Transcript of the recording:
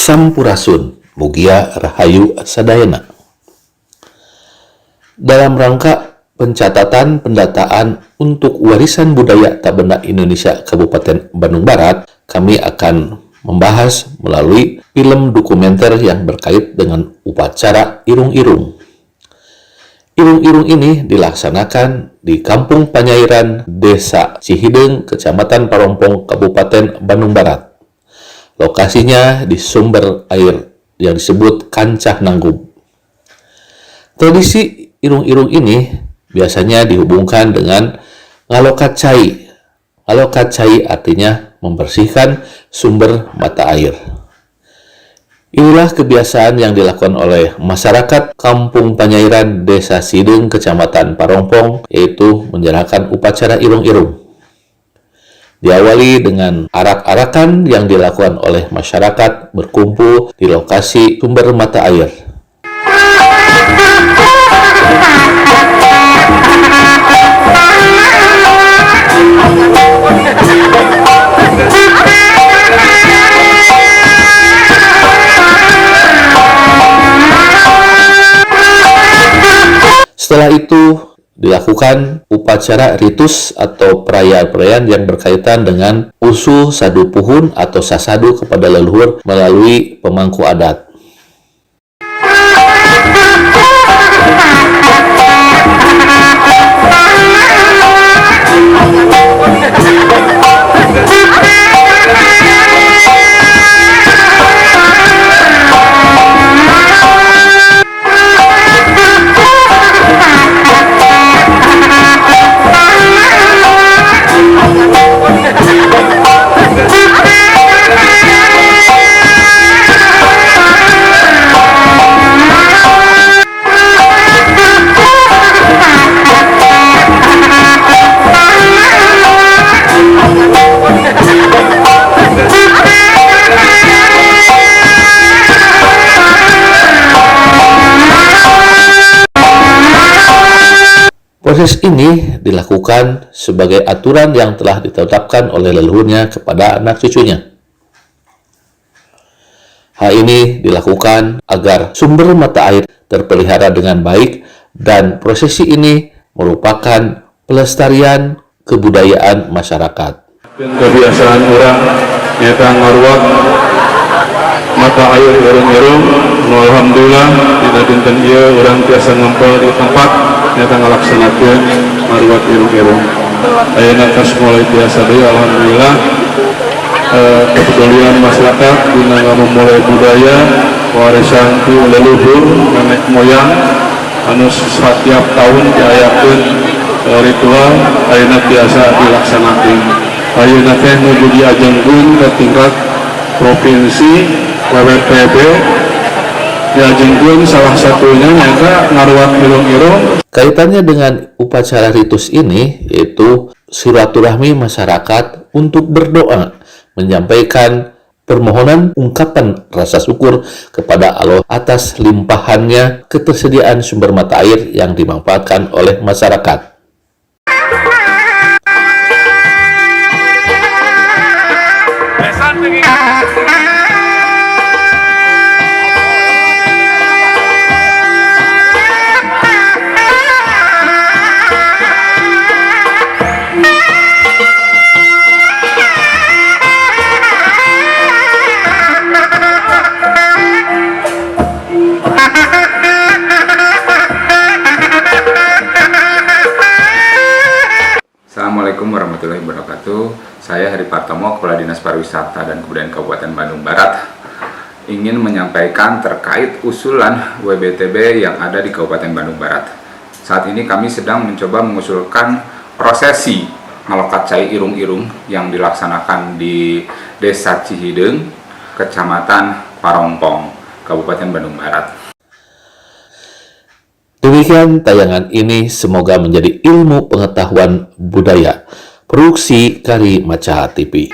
Sampurasun, mugia rahayu sadayana. Dalam rangka pencatatan pendataan untuk warisan budaya tak benda Indonesia Kabupaten Bandung Barat, kami akan membahas melalui film dokumenter yang berkait dengan upacara irung-irung. Irung-irung ini dilaksanakan di Kampung Panyairan, Desa Cihideng, Kecamatan Parompong, Kabupaten Bandung Barat. Lokasinya di sumber air yang disebut Kancah Nanggung. Tradisi irung-irung ini biasanya dihubungkan dengan ngalokat cai. Ngalokat cai artinya membersihkan sumber mata air. Inilah kebiasaan yang dilakukan oleh masyarakat Kampung Panyairan, Desa Cihideng, Kecamatan Parompong, yaitu menjalankan upacara irung-irung. Diawali dengan arak-arakan yang dilakukan oleh masyarakat berkumpul di lokasi sumber mata air. Setelah itu dilakukan upacara ritus atau perayaan-perayaan yang berkaitan dengan usul sadu puhun atau sasadu kepada leluhur melalui pemangku adat. Proses ini dilakukan sebagai aturan yang telah ditetapkan oleh leluhurnya kepada anak cucunya. Hal ini dilakukan agar sumber mata air terpelihara dengan baik, dan prosesi ini merupakan pelestarian kebudayaan masyarakat. Kebiasaan orang nyata ngaruak mata air irung-irung. Alhamdulillah tidak dinten ieu urang tiasa ngempel di tempat nyata ngalaksanakeun ngaruak irung-irung. Ayeuna kas mulai tiasa deui alhamdulillah kepedulian masyarakat dina memulai budaya warisan ti leluhur nenek moyang anu setiap tahun diayakeun ritual ayeuna tiasa dilaksanakeun. Ayeuna teh nuju diajengkeun ke tingkat provinsi WWPB, diajengkeun salah satunya nyata ngaruak irung-irung. Kaitannya dengan upacara ritus ini yaitu silaturahmi masyarakat untuk berdoa, menyampaikan permohonan ungkapan rasa syukur kepada Allah atas limpahannya ketersediaan sumber mata air yang dimanfaatkan oleh masyarakat. Assalamualaikum warahmatullahi wabarakatuh. Saya Heri Partomo, Kepala Dinas Pariwisata dan Kebudayaan Kabupaten Bandung Barat, ingin menyampaikan terkait usulan WBTB yang ada di Kabupaten Bandung Barat. Saat ini kami sedang mencoba mengusulkan prosesi ngalokat cai irung-irung yang dilaksanakan di Desa Cihideng, Kecamatan Parompong, Kabupaten Bandung Barat. Demikian tayangan ini, semoga menjadi ilmu pengetahuan budaya. Produksi Kari Maca TV.